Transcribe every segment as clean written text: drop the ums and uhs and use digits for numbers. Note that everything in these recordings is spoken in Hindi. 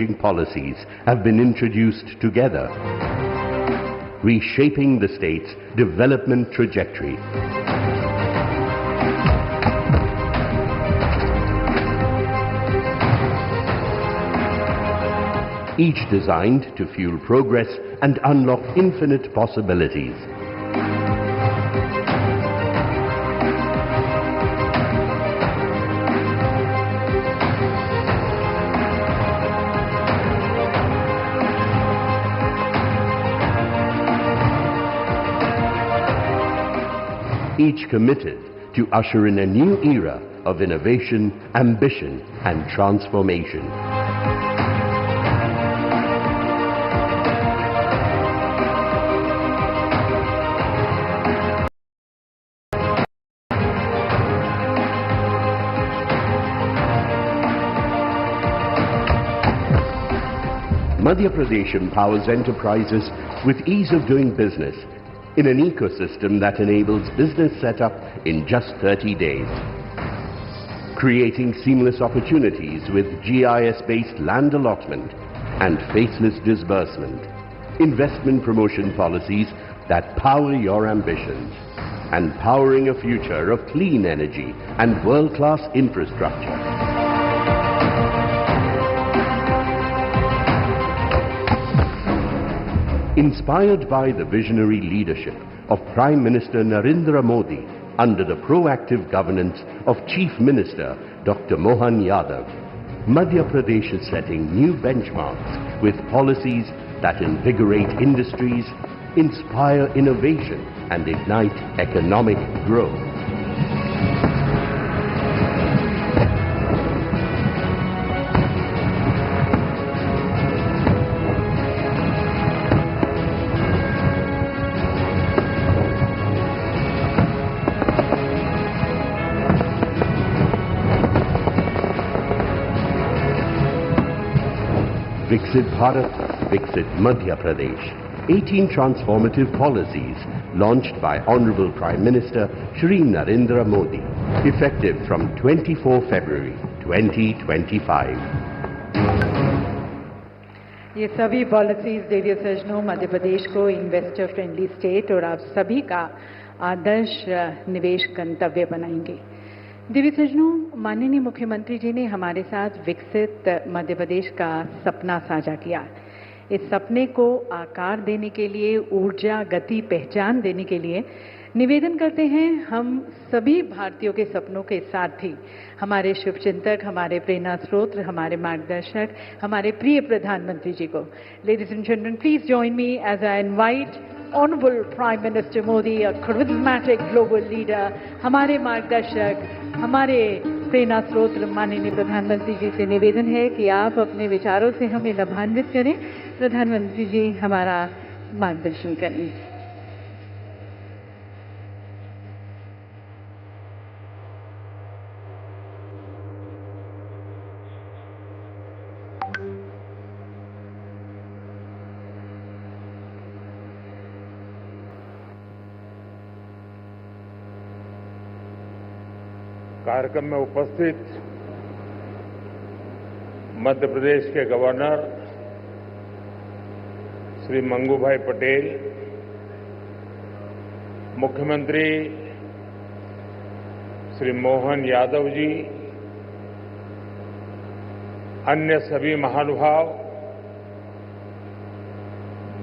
changing policies have been introduced together, reshaping the state's development trajectory. Each designed to fuel progress and unlock infinite possibilities. Each committed to usher in a new era of innovation, ambition, and transformation. Madhya Pradesh empowers enterprises with ease of doing business in an ecosystem that enables business setup in just 30 days. Creating seamless opportunities with GIS-based land allotment and faceless disbursement. Investment promotion policies that power your ambitions. And powering a future of clean energy and world-class infrastructure. Inspired by the visionary leadership of Prime Minister Narendra Modi under the proactive governance of Chief Minister Dr. Mohan Yadav, Madhya Pradesh is setting new benchmarks with policies that invigorate industries, inspire innovation, and ignite economic growth. Viksit Bharat, Viksit Madhya Pradesh. 18 transformative policies launched by Honorable Prime Minister Shri Narendra Modi, effective from 24 February 2025. ये सभी पॉलिसीज देवी सज्जनों मध्य प्रदेश को इन्वेस्टर फ्रेंडली स्टेट और आप सभी का आदर्श निवेश गंतव्य बनाएंगे। देवी सज्जनों, माननीय मुख्यमंत्री जी ने हमारे साथ विकसित मध्य प्रदेश का सपना साझा किया। इस सपने को आकार देने के लिए, ऊर्जा, गति, पहचान देने के लिए निवेदन करते हैं हम सभी भारतीयों के सपनों के साथी, हमारे शुभचिंतक, हमारे प्रेरणा स्रोत, हमारे मार्गदर्शक, हमारे प्रिय प्रधानमंत्री जी को। Ladies and gentleman, please join me as I invite Honorable Prime Minister Modi, a charismatic global leader, हमारे मार्गदर्शक, हमारे प्रेरणा स्रोत माननीय प्रधानमंत्री जी से निवेदन है कि आप अपने विचारों से हमें लाभान्वित करें। प्रधानमंत्री जी हमारा मार्गदर्शन करें। कार्यक्रम में उपस्थित मध्य प्रदेश के गवर्नर श्री मंगू भाई पटेल, मुख्यमंत्री श्री मोहन यादव जी, अन्य सभी महानुभाव,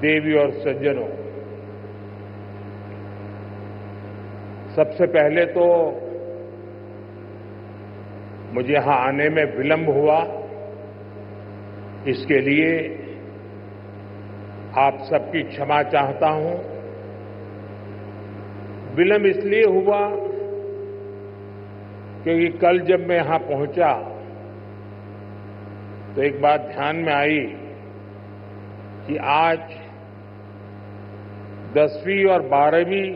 देवी और सज्जनों, सबसे पहले तो मुझे यहां आने में विलंब हुआ, इसके लिए आप सबकी क्षमा चाहता हूं। विलंब इसलिए हुआ क्योंकि कल जब मैं यहां पहुंचा तो एक बात ध्यान में आई कि आज 10वीं और 12वीं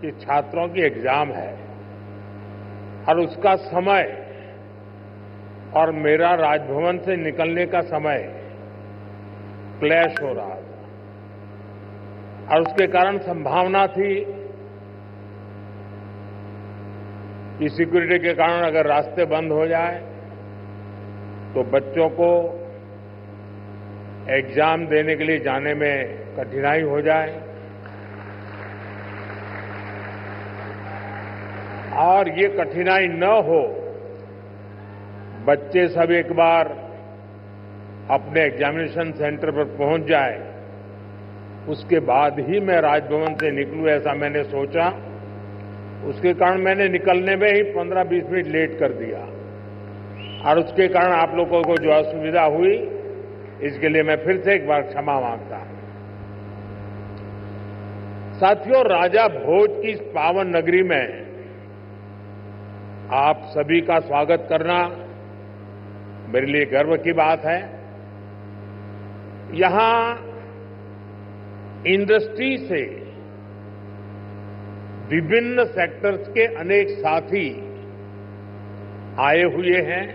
के छात्रों की एग्जाम है और उसका समय और मेरा राजभवन से निकलने का समय क्लैश हो रहा था और उसके कारण संभावना थी कि सिक्योरिटी के कारण अगर रास्ते बंद हो जाए तो बच्चों को एग्जाम देने के लिए जाने में कठिनाई हो जाए और ये कठिनाई न हो, बच्चे सब एक बार अपने एग्जामिनेशन सेंटर पर पहुंच जाए, उसके बाद ही मैं राजभवन से निकलूं, ऐसा मैंने सोचा। उसके कारण मैंने निकलने में ही 15-20 मिनट लेट कर दिया और उसके कारण आप लोगों को जो असुविधा हुई, इसके लिए मैं फिर से एक बार क्षमा मांगता हूं। साथियों, राजा भोज की इस पावन नगरी में आप सभी का स्वागत करना मेरे लिए गर्व की बात है। यहां इंडस्ट्री से विभिन्न सेक्टर्स के अनेक साथी आए हुए हैं।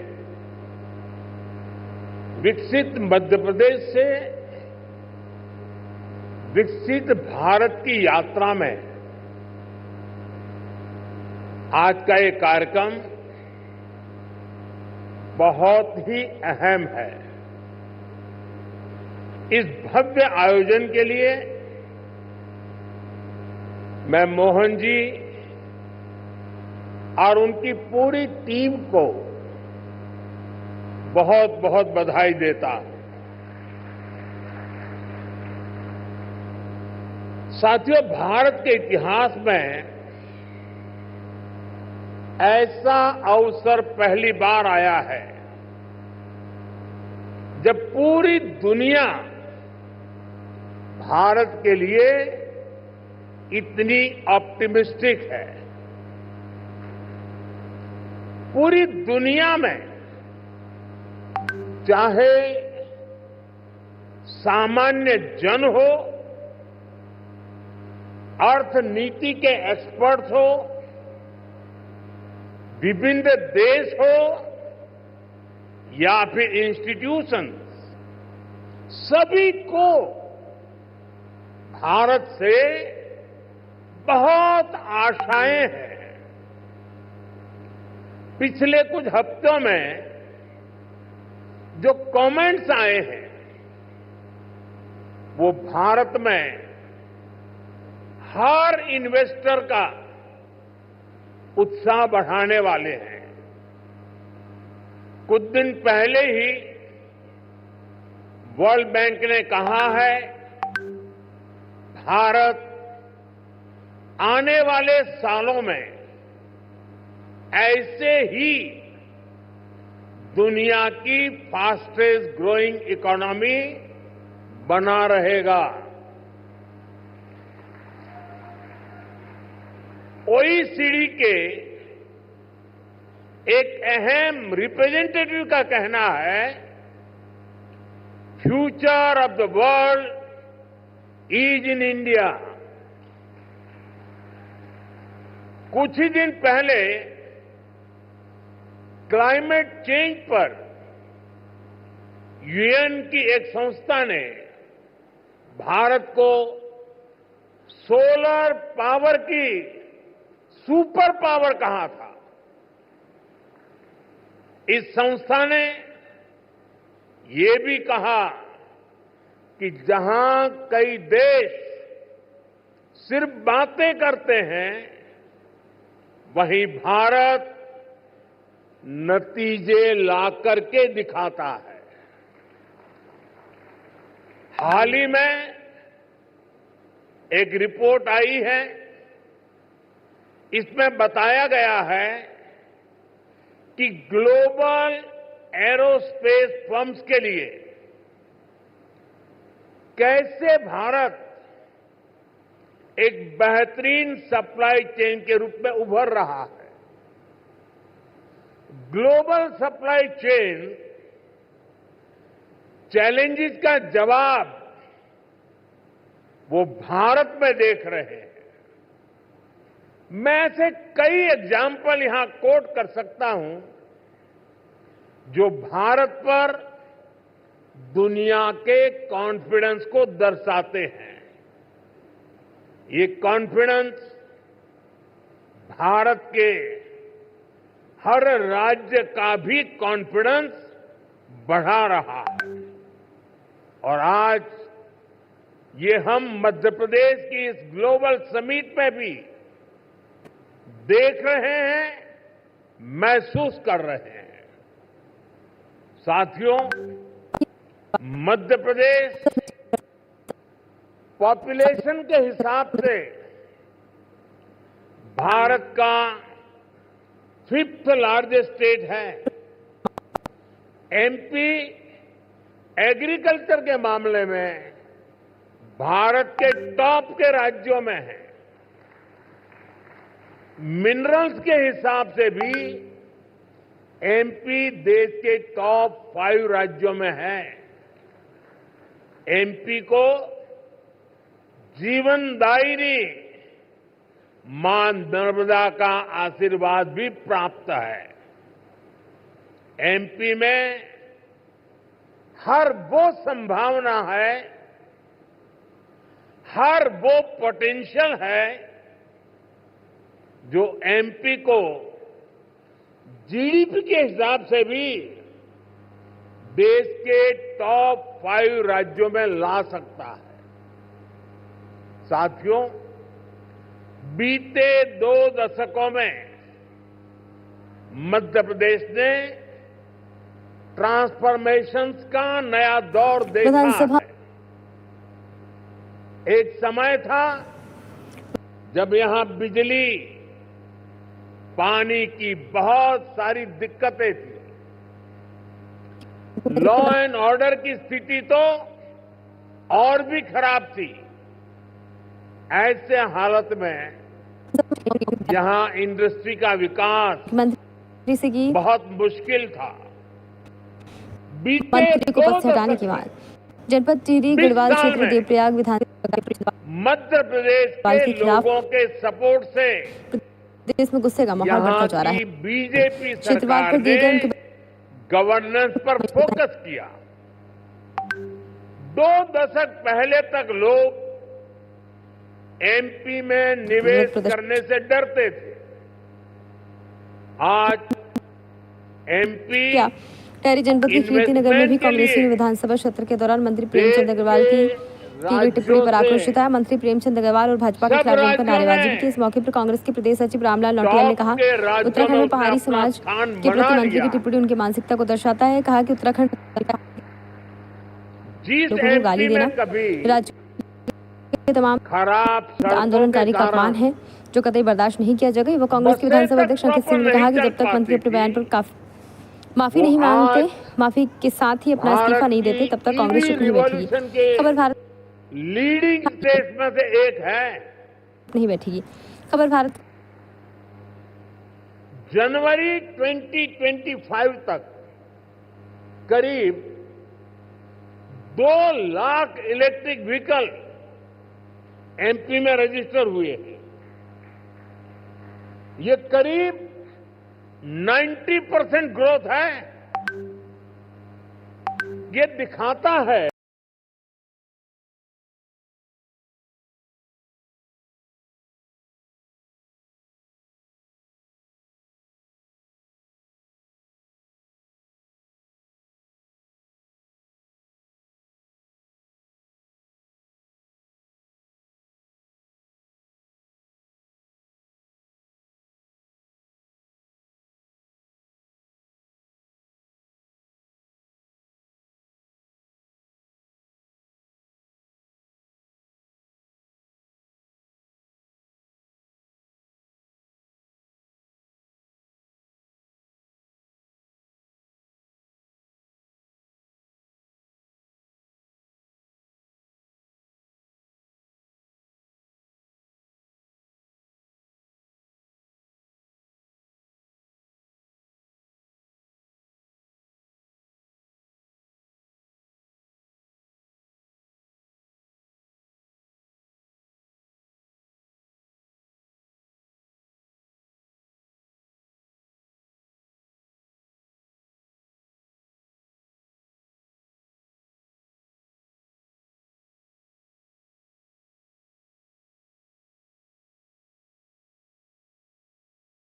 विकसित मध्य प्रदेश से विकसित भारत की यात्रा में आज का ये कार्यक्रम बहुत ही अहम है। इस भव्य आयोजन के लिए मैं मोहन जी और उनकी पूरी टीम को बहुत बहुत बधाई देता हूं। साथियों, भारत के इतिहास में ऐसा अवसर पहली बार आया है जब पूरी दुनिया भारत के लिए इतनी ऑप्टिमिस्टिक है। पूरी दुनिया में चाहे सामान्य जन हो, अर्थनीति के एक्सपर्ट्स हो, विभिन्न देश हो या फिर इंस्टीट्यूशंस, सभी को भारत से बहुत आशाएं हैं। पिछले कुछ हफ्तों में जो कमेंट्स आए हैं वो भारत में हर इन्वेस्टर का उत्साह बढ़ाने वाले हैं। कुछ दिन पहले ही वर्ल्ड बैंक ने कहा है भारत आने वाले सालों में ऐसे ही दुनिया की फास्टेस्ट ग्रोइंग इकोनॉमी बना रहेगा। ओईसीडी के एक अहम रिप्रेजेंटेटिव का कहना है, future of the world is in India. कुछ ही दिन पहले क्लाइमेट चेंज पर यूएन की एक संस्था ने भारत को सोलर पावर की सुपर पावर कहा था। इस संस्था ने ये भी कहा कि जहां कई देश सिर्फ बातें करते हैं, वहीं भारत नतीजे ला करके दिखाता है। हाल ही में एक रिपोर्ट आई है, इसमें बताया गया है कि ग्लोबल एरोस्पेस फर्म्स के लिए कैसे भारत एक बेहतरीन सप्लाई चेन के रूप में उभर रहा है। ग्लोबल सप्लाई चेन चैलेंजेस का जवाब वो भारत में देख रहे हैं। मैं ऐसे कई एग्जाम्पल यहां कोट कर सकता हूं जो भारत पर दुनिया के कॉन्फिडेंस को दर्शाते हैं। ये कॉन्फिडेंस भारत के हर राज्य का भी कॉन्फिडेंस बढ़ा रहा है। और आज ये हम मध्य प्रदेश की इस ग्लोबल समिट में भी देख रहे हैं, महसूस कर रहे हैं। साथियों, मध्य प्रदेश पॉपुलेशन के हिसाब से भारत का 5th लार्जेस्ट स्टेट है। एमपी एग्रीकल्चर के मामले में भारत के टॉप के राज्यों में है। मिनरल्स के हिसाब से भी एमपी देश के टॉप 5 राज्यों में है। एमपी को जीवनदायिनी मां नर्मदा का आशीर्वाद भी प्राप्त है। एमपी में हर वो संभावना है, हर वो पोटेंशियल है जो एमपी को जीडीपी के हिसाब से भी देश के टॉप 5 राज्यों में ला सकता है। साथियों, बीते 2 दशकों में मध्य प्रदेश ने ट्रांसफॉर्मेशंस का नया दौर देखा है। एक समय था जब यहां बिजली, पानी की बहुत सारी दिक्कतें थी। लॉ एंड ऑर्डर की स्थिति तो और भी खराब थी। ऐसे हालत में यहां इंडस्ट्री का विकास मंत्री से की बहुत मुश्किल था। मंत्री को पद से हटाने के बाद जनपद टिहरी गढ़वाल क्षेत्र देवप्रयाग विधानसभा मध्य प्रदेश के लोगों के सपोर्ट से देश में गुस्से का माहौल बढ़ता जा रहा है। बीजेपी सरकार ने गवर्नेंस पर फोकस किया। 2 दशक पहले तक लोग एमपी में निवेश करने से डरते थे। आज एमपी टिहरी जनपद के कीर्तिनगर में भी कांग्रेसी ने विधानसभा सत्र के दौरान मंत्री प्रेमचंद अग्रवाल की गई टिप्पणी पर आक्रोशित है। मंत्री प्रेमचंद अग्रवाल और भाजपा के खिलाफ जमकर नारेबाजी भी की। इस मौके पर कांग्रेस के प्रदेश सचिव रामलाल लौटियाल ने कहा, उत्तराखंड में पहाड़ी समाज के प्रति मंत्री की टिप्पणी उनकी मानसिकता को दर्शाता है। कहा कि उत्तराखंड लोगों को गाली देना राज्य के तमाम आंदोलनकारी का अपमान है, जो कतई बर्दाश्त नहीं किया जाएगा। वो कांग्रेस के विधानसभा अध्यक्ष अंकित सिंह ने कहा कि जब तक मंत्री अपने बयान पर माफी नहीं मांगते, माफी के साथ ही अपना इस्तीफा नहीं देते, तब तक कांग्रेस चुप नहीं बैठेगी। खबर भारत लीडिंग स्टेट में से एक है, नहीं बैठेगी। खबर भारत जनवरी 2025 तक करीब 2 लाख इलेक्ट्रिक व्हीकल एमपी में रजिस्टर हुए हैं। ये करीब 90% ग्रोथ है। ये दिखाता है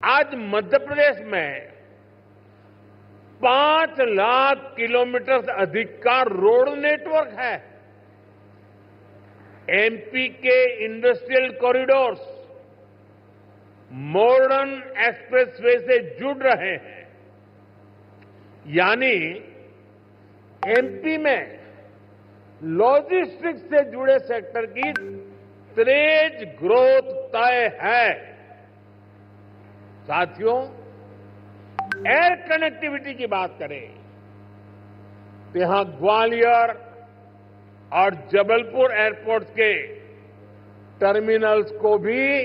आज मध्य प्रदेश में 5 लाख किलोमीटर से अधिक का रोड नेटवर्क है। एमपी के इंडस्ट्रियल कॉरिडोर्स मॉडर्न एक्सप्रेसवे से जुड़ रहे हैं, यानी एमपी में लॉजिस्टिक्स से जुड़े सेक्टर की तेज ग्रोथ तय है। साथियों, एयर कनेक्टिविटी की बात करें तो यहां ग्वालियर और जबलपुर एयरपोर्ट्स के टर्मिनल्स को भी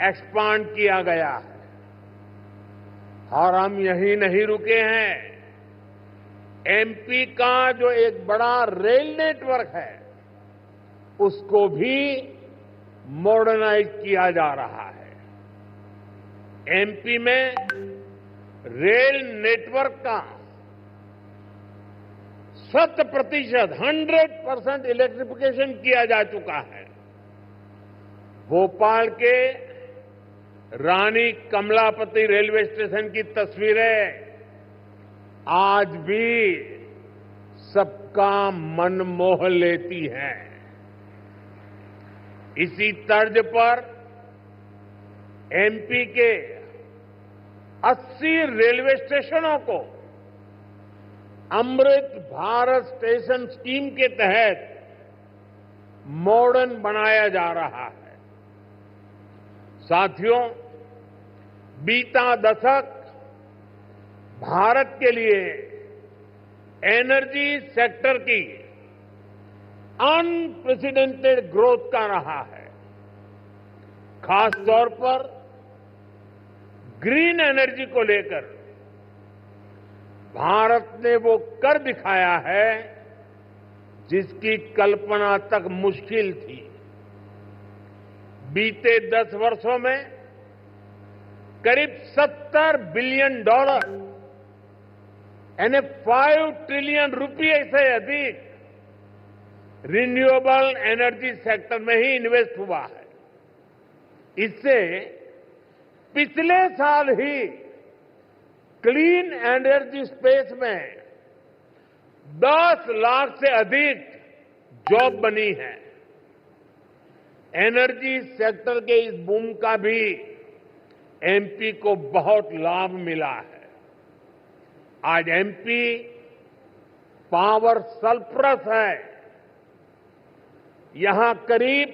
एक्सपांड किया गया है। और हम यहीं नहीं रुके हैं। एमपी का जो एक बड़ा रेल नेटवर्क है उसको भी मॉडर्नाइज किया जा रहा है। एमपी में रेल नेटवर्क का 100% इलेक्ट्रिफिकेशन किया जा चुका है। भोपाल के रानी कमलापति रेलवे स्टेशन की तस्वीरें आज भी सबका मन मोह लेती हैं। इसी तर्ज पर एमपी के 80 रेलवे स्टेशनों को अमृत भारत स्टेशन स्कीम के तहत मॉडर्न बनाया जा रहा है। साथियों, बीता दशक भारत के लिए एनर्जी सेक्टर की अनप्रेसिडेंटेड ग्रोथ का रहा है। खासतौर पर ग्रीन एनर्जी को लेकर भारत ने वो कर दिखाया है जिसकी कल्पना तक मुश्किल थी। बीते 10 वर्षों में करीब $70 बिलियन यानी 5 ट्रिलियन रुपये से अधिक रिन्यूएबल एनर्जी सेक्टर में ही इन्वेस्ट हुआ है। इससे पिछले साल ही क्लीन एनर्जी स्पेस में 10 लाख से अधिक जॉब बनी है। एनर्जी सेक्टर के इस बूम का भी एमपी को बहुत लाभ मिला है। आज एमपी पावर सरप्लस है। यहां करीब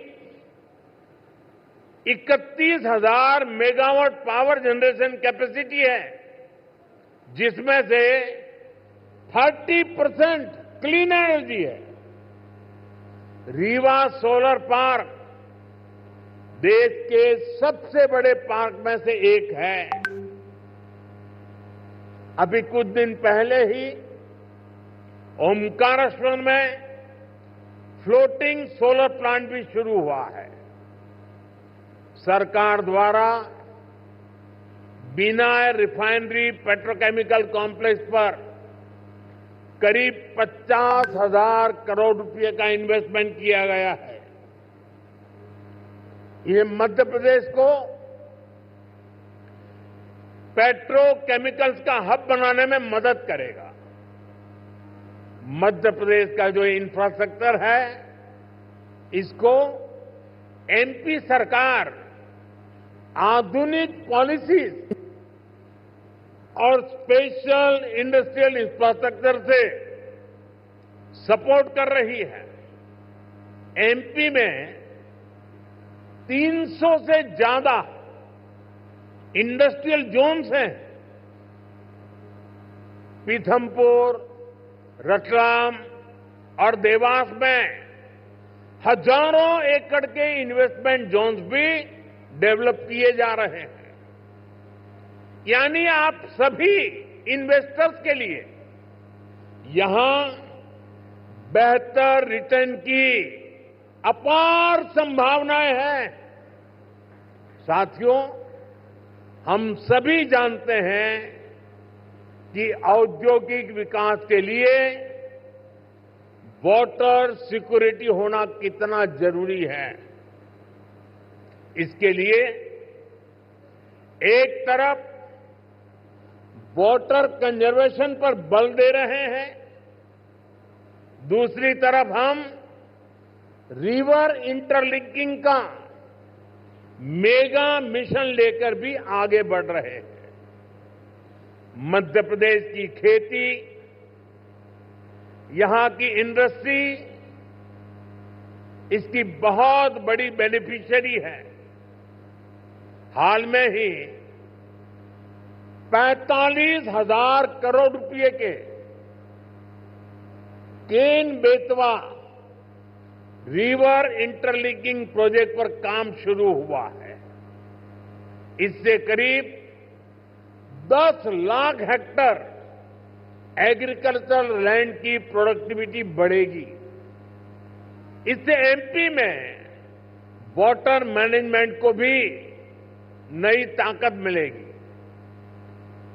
31,000 मेगावाट पावर जनरेशन कैपेसिटी है, जिसमें से 30% क्लीन एनर्जी है। रीवा सोलर पार्क देश के सबसे बड़े पार्क में से एक है। अभी कुछ दिन पहले ही ओमकारेश्वर में फ्लोटिंग सोलर प्लांट भी शुरू हुआ है। सरकार द्वारा बिना रिफाइनरी पेट्रोकेमिकल कॉम्प्लेक्स पर करीब 50,000 करोड़ रुपए का इन्वेस्टमेंट किया गया है। ये मध्य प्रदेश को पेट्रोकेमिकल्स का हब बनाने में मदद करेगा। मध्य प्रदेश का जो इंफ्रास्ट्रक्चर है, इसको एमपी सरकार आधुनिक पॉलिसीज और स्पेशल इंडस्ट्रियल इंफ्रास्ट्रक्चर से सपोर्ट कर रही है। एमपी में 300 से ज्यादा इंडस्ट्रियल जोन्स हैं। पीथमपुर, रतलाम और देवास में हजारों एकड़ के इन्वेस्टमेंट जोन्स भी डेवलप किए जा रहे हैं। यानी आप सभी इन्वेस्टर्स के लिए यहां बेहतर रिटर्न की अपार संभावनाएं हैं। साथियों, हम सभी जानते हैं कि औद्योगिक विकास के लिए वाटर सिक्योरिटी होना कितना जरूरी है। इसके लिए एक तरफ वाटर कंजर्वेशन पर बल दे रहे हैं, दूसरी तरफ हम रिवर इंटरलिंकिंग का मेगा मिशन लेकर भी आगे बढ़ रहे हैं। मध्य प्रदेश की खेती, यहां की इंडस्ट्री इसकी बहुत बड़ी बेनिफिशियरी है। हाल में ही 45,000 करोड़ रुपए के Ken Betwa river interlinking project पर काम शुरू हुआ है। इससे करीब 10 लाख हेक्टेयर एग्रीकल्चरल लैंड की प्रोडक्टिविटी बढ़ेगी। इससे एमपी में वाटर मैनेजमेंट को भी नई ताकत मिलेगी।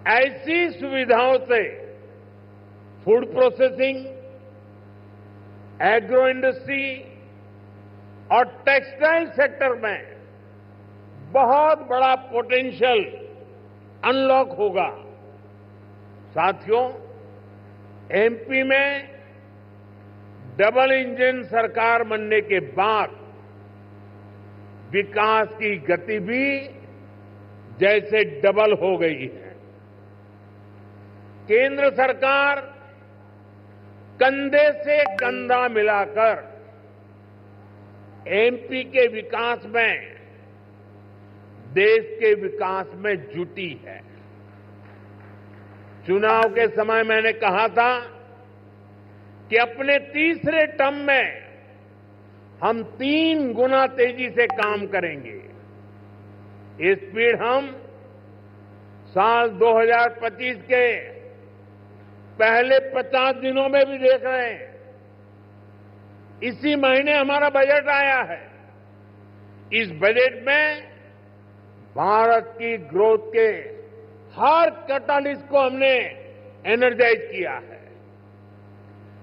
ऐसी सुविधाओं से फूड प्रोसेसिंग, एग्रो इंडस्ट्री और टेक्सटाइल सेक्टर में बहुत बड़ा पोटेंशियल अनलॉक होगा। साथियों, एमपी में डबल इंजन सरकार बनने के बाद विकास की गति भी जैसे डबल हो गई है। केंद्र सरकार कंधे से कंधा मिलाकर एमपी के विकास में, देश के विकास में जुटी है। चुनाव के समय मैंने कहा था कि अपने तीसरे टर्म में हम 3 गुना तेजी से काम करेंगे। ये स्पीड हम साल 2025 के पहले 50 दिनों में भी देख रहे हैं। इसी महीने हमारा बजट आया है। इस बजट में भारत की ग्रोथ के हर कैटालिस्ट को हमने एनर्जाइज किया है।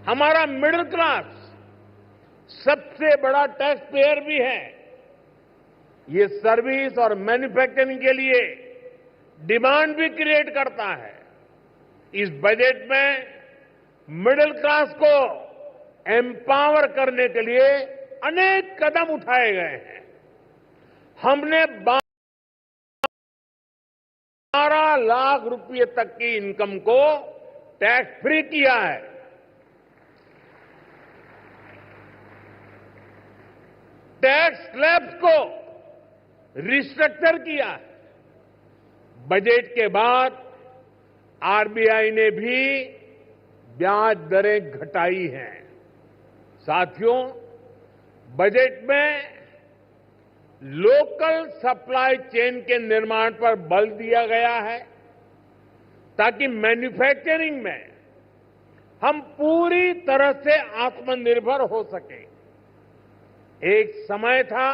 हमारा मिडिल क्लास सबसे बड़ा टैक्स पेयर भी है। ये सर्विस और मैन्युफैक्चरिंग के लिए डिमांड भी क्रिएट करता है। इस बजट में मिडिल क्लास को एम्पावर करने के लिए अनेक कदम उठाए गए हैं। हमने 12 लाख रुपए तक की इनकम को टैक्स फ्री किया है। टैक्स स्लैब्स को रिस्ट्रक्चर किया है। बजट के बाद आरबीआई ने भी ब्याज दरें घटाई हैं। साथियों, बजट में लोकल सप्लाई चेन के निर्माण पर बल दिया गया है ताकि मैन्युफैक्चरिंग में हम पूरी तरह से आत्मनिर्भर हो सकें। एक समय था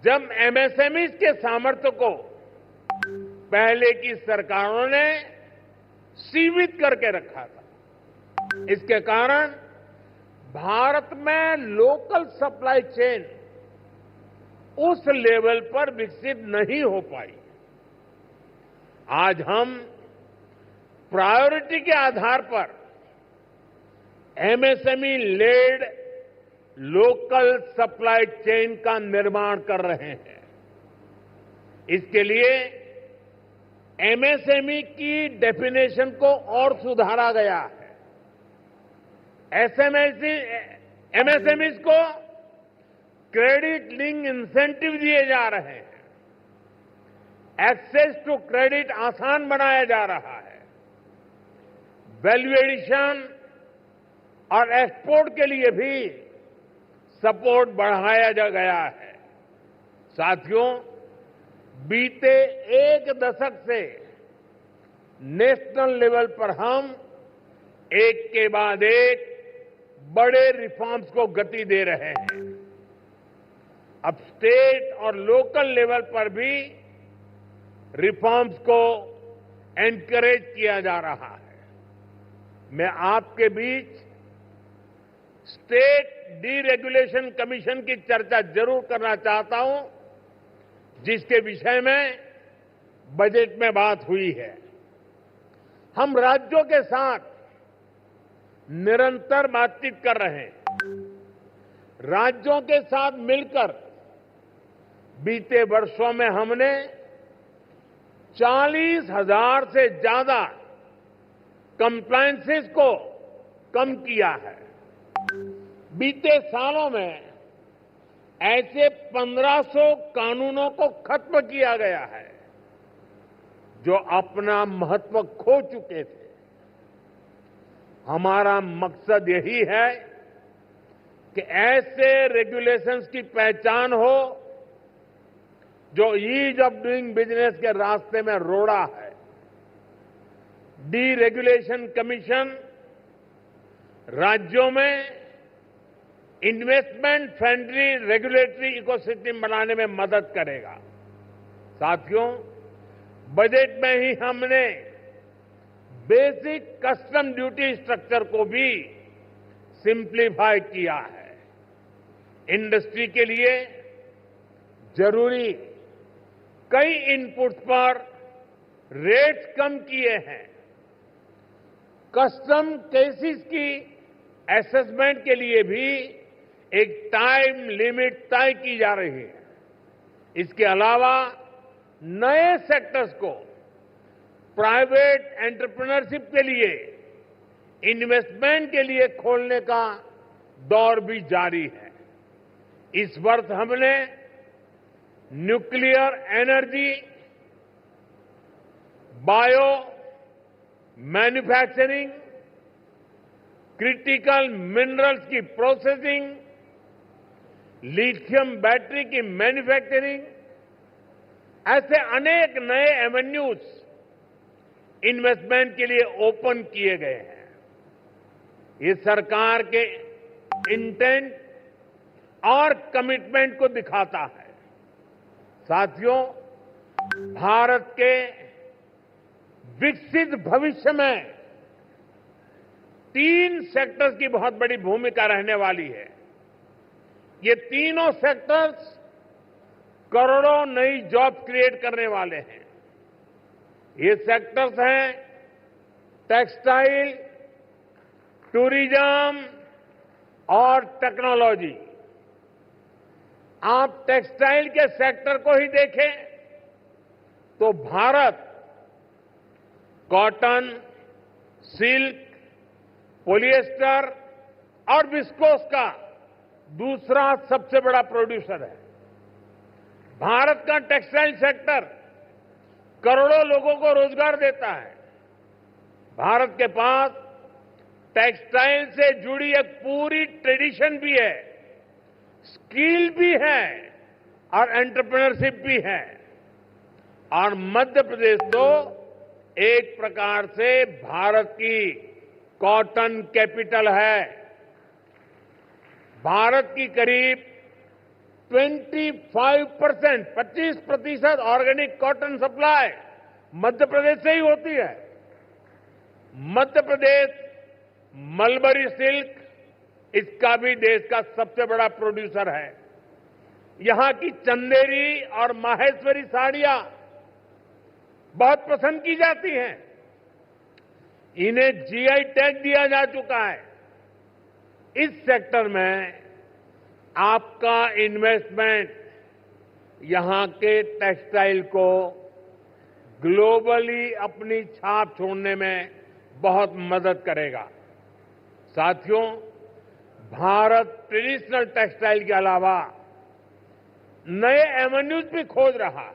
जब एमएसएमई के सामर्थ्य को पहले की सरकारों ने सीमित करके रखा था। इसके कारण भारत में लोकल सप्लाई चेन उस लेवल पर विकसित नहीं हो पाई। आज हम प्रायोरिटी के आधार पर MSME led local supply chain का निर्माण कर रहे हैं। इसके लिए एमएसएमई की डेफिनेशन को और सुधारा गया है। एमएसएमईज को क्रेडिट लिंक इंसेंटिव दिए जा रहे हैं। एक्सेस टू क्रेडिट आसान बनाया जा रहा है। वैल्यू एडिशन और एक्सपोर्ट के लिए भी सपोर्ट बढ़ाया जा गया है। साथियों, बीते एक दशक से नेशनल लेवल पर हम एक के बाद एक बड़े रिफॉर्म्स को गति दे रहे हैं। अब स्टेट और लोकल लेवल पर भी रिफॉर्म्स को एनकरेज किया जा रहा है। मैं आपके बीच स्टेट डीरेगुलेशन कमीशन की चर्चा जरूर करना चाहता हूं, जिसके विषय में बजट में बात हुई है। हम राज्यों के साथ निरंतर बातचीत कर रहे हैं। राज्यों के साथ मिलकर बीते वर्षों में हमने 40,000 से ज्यादा कंप्लायंसेस को कम किया है। बीते सालों में ऐसे 1500 कानूनों को खत्म किया गया है जो अपना महत्व खो चुके थे। हमारा मकसद यही है कि ऐसे रेगुलेशंस की पहचान हो जो ईज ऑफ डूइंग बिजनेस के रास्ते में रोड़ा है। डीरेगुलेशन कमीशन राज्यों में इन्वेस्टमेंट फ्रेंडली रेगुलेटरी इकोसिस्टम बनाने में मदद करेगा। साथियों, बजट में ही हमने बेसिक कस्टम ड्यूटी स्ट्रक्चर को भी सिंप्लीफाई किया है। इंडस्ट्री के लिए जरूरी कई इनपुट्स पर रेट्स कम किए हैं। कस्टम केसेस की असेसमेंट के लिए भी एक टाइम लिमिट तय की जा रही है। इसके अलावा नए सेक्टर्स को प्राइवेट एंटरप्रेन्योरशिप के लिए इन्वेस्टमेंट के लिए खोलने का दौर भी जारी है। इस वर्ष हमने nuclear energy, bio manufacturing, critical minerals की प्रोसेसिंग, लिथियम बैटरी की मैन्युफैक्चरिंग, ऐसे अनेक नए एवेन्यूज इन्वेस्टमेंट के लिए ओपन किए गए हैं। ये सरकार के इंटेंट और कमिटमेंट को दिखाता है। साथियों, भारत के विकसित भविष्य में 3 सेक्टर्स की बहुत बड़ी भूमिका रहने वाली है। ये तीनों सेक्टर्स करोड़ों नई जॉब क्रिएट करने वाले हैं। ये सेक्टर्स हैं टेक्सटाइल, टूरिज्म और टेक्नोलॉजी। आप टेक्सटाइल के सेक्टर को ही देखें तो भारत कॉटन, सिल्क, पॉलिएस्टर और विस्कोस का दूसरा सबसे बड़ा प्रोड्यूसर है। भारत का टेक्सटाइल सेक्टर करोड़ों लोगों को रोजगार देता है। भारत के पास टेक्सटाइल से जुड़ी एक पूरी ट्रेडिशन भी है, स्किल भी है और एंटरप्रेन्योरशिप भी है। और मध्य प्रदेश तो एक प्रकार से भारत की कॉटन कैपिटल है। भारत की करीब 25% organic cotton supply Madhya Pradesh से ही होती है। मध्य प्रदेश मलबरी सिल्क, इसका भी देश का सबसे बड़ा प्रोड्यूसर है। यहां की चंदेरी और माहेश्वरी साड़ियां बहुत पसंद की जाती हैं। इन्हें जीआई टैग दिया जा चुका है। इस सेक्टर में आपका इन्वेस्टमेंट यहां के टेक्सटाइल को ग्लोबली अपनी छाप छोड़ने में बहुत मदद करेगा। साथियों, भारत ट्रेडिशनल टेक्सटाइल के अलावा नए एवेन्यूज भी खोज रहा है।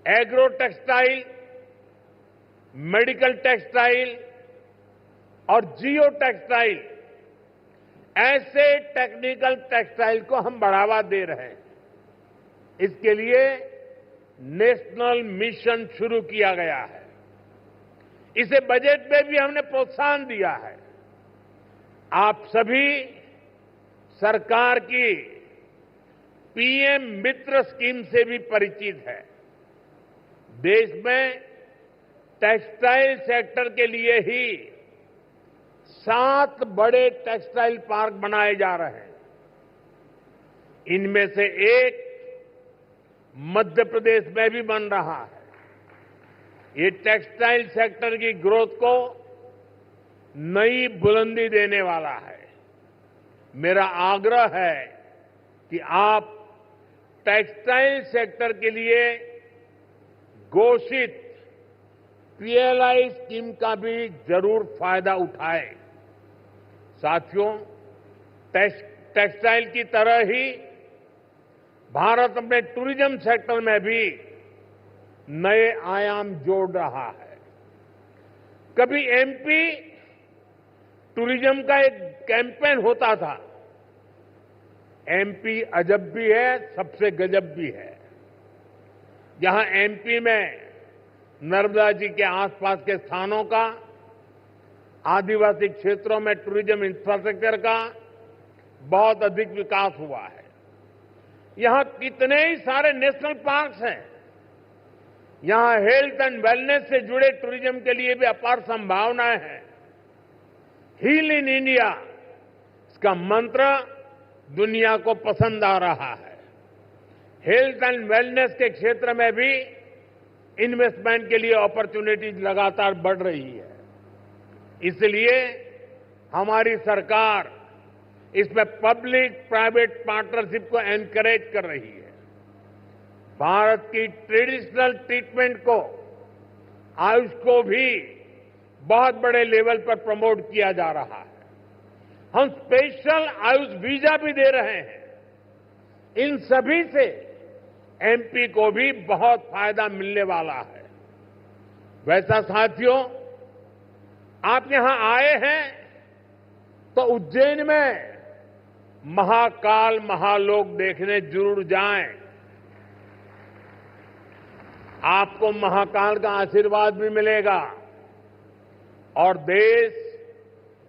एग्रो टेक्सटाइल, मेडिकल टेक्सटाइल और जियो टेक्सटाइल, ऐसे टेक्निकल टेक्सटाइल को हम बढ़ावा दे रहे हैं। इसके लिए नेशनल मिशन शुरू किया गया है। इसे बजट में भी हमने प्रोत्साहन दिया है। आप सभी सरकार की पीएम मित्र स्कीम से भी परिचित है। देश में टेक्सटाइल सेक्टर के लिए ही 7 बड़े टेक्सटाइल पार्क बनाए जा रहे हैं। इनमें से एक मध्य प्रदेश में भी बन रहा है। ये टेक्सटाइल सेक्टर की ग्रोथ को नई बुलंदी देने वाला है। मेरा आग्रह है कि आप टेक्सटाइल सेक्टर के लिए घोषित पीएलआई स्कीम का भी जरूर फायदा उठाएं। साथियों, टेक्सटाइल की तरह ही भारत अपने टूरिज्म सेक्टर में भी नए आयाम जोड़ रहा है। कभी एमपी टूरिज्म का एक कैंपेन होता था, एमपी अजब भी है, सबसे गजब भी है। जहां एमपी में नर्मदा जी के आसपास के स्थानों का, आदिवासी क्षेत्रों में टूरिज्म इंफ्रास्ट्रक्चर का बहुत अधिक विकास हुआ है। यहां कितने ही सारे नेशनल पार्क्स हैं। यहां हेल्थ एंड वेलनेस से जुड़े टूरिज्म के लिए भी अपार संभावनाएं हैं। हील इन इंडिया, इसका मंत्र दुनिया को पसंद आ रहा है। हेल्थ एंड वेलनेस के क्षेत्र में भी इन्वेस्टमेंट के लिए अपॉर्चुनिटीज लगातार बढ़ रही है। इसलिए हमारी सरकार इसमें पब्लिक प्राइवेट पार्टनरशिप को एनकरेज कर रही है। भारत की ट्रेडिशनल ट्रीटमेंट को, आयुष को भी बहुत बड़े लेवल पर प्रमोट किया जा रहा है। हम स्पेशल आयुष वीजा भी दे रहे हैं। इन सभी से एमपी को भी बहुत फायदा मिलने वाला है। वैसा साथियों, आप यहां आए हैं तो उज्जैन में महाकाल महालोक देखने जरूर जाएं। आपको महाकाल का आशीर्वाद भी मिलेगा और देश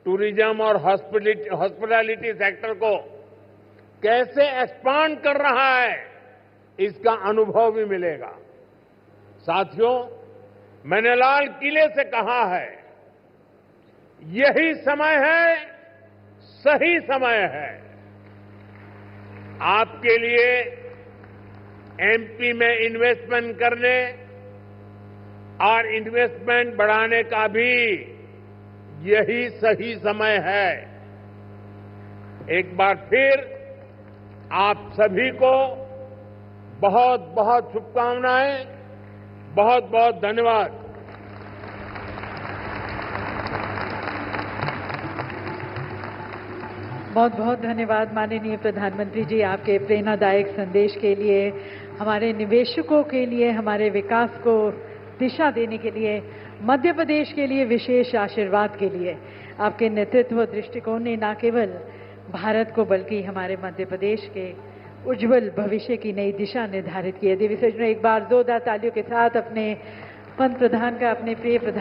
टूरिज्म और हॉस्पिटैलिटी सेक्टर को कैसे एक्सपांड कर रहा है, इसका अनुभव भी मिलेगा। साथियों, मैंने लाल किले से कहा है, यही समय है, सही समय है आपके लिए एमपी में इन्वेस्टमेंट करने और इन्वेस्टमेंट बढ़ाने का भी यही सही समय है। एक बार फिर आप सभी को बहुत बहुत शुभकामनाएं, बहुत बहुत धन्यवाद। बहुत बहुत धन्यवाद माननीय प्रधानमंत्री जी, आपके प्रेरणादायक संदेश के लिए, हमारे निवेशकों के लिए, हमारे विकास को दिशा देने के लिए, मध्य प्रदेश के लिए विशेष आशीर्वाद के लिए। आपके नेतृत्व दृष्टिकोण ने न केवल भारत को बल्कि हमारे मध्य प्रदेश के उज्जवल भविष्य की नई दिशा निर्धारित की है। दिव्य सज्जनों, एक बार जोरदार तालियों के साथ अपने पंत प्रधान का, अपने प्रिय प्रधान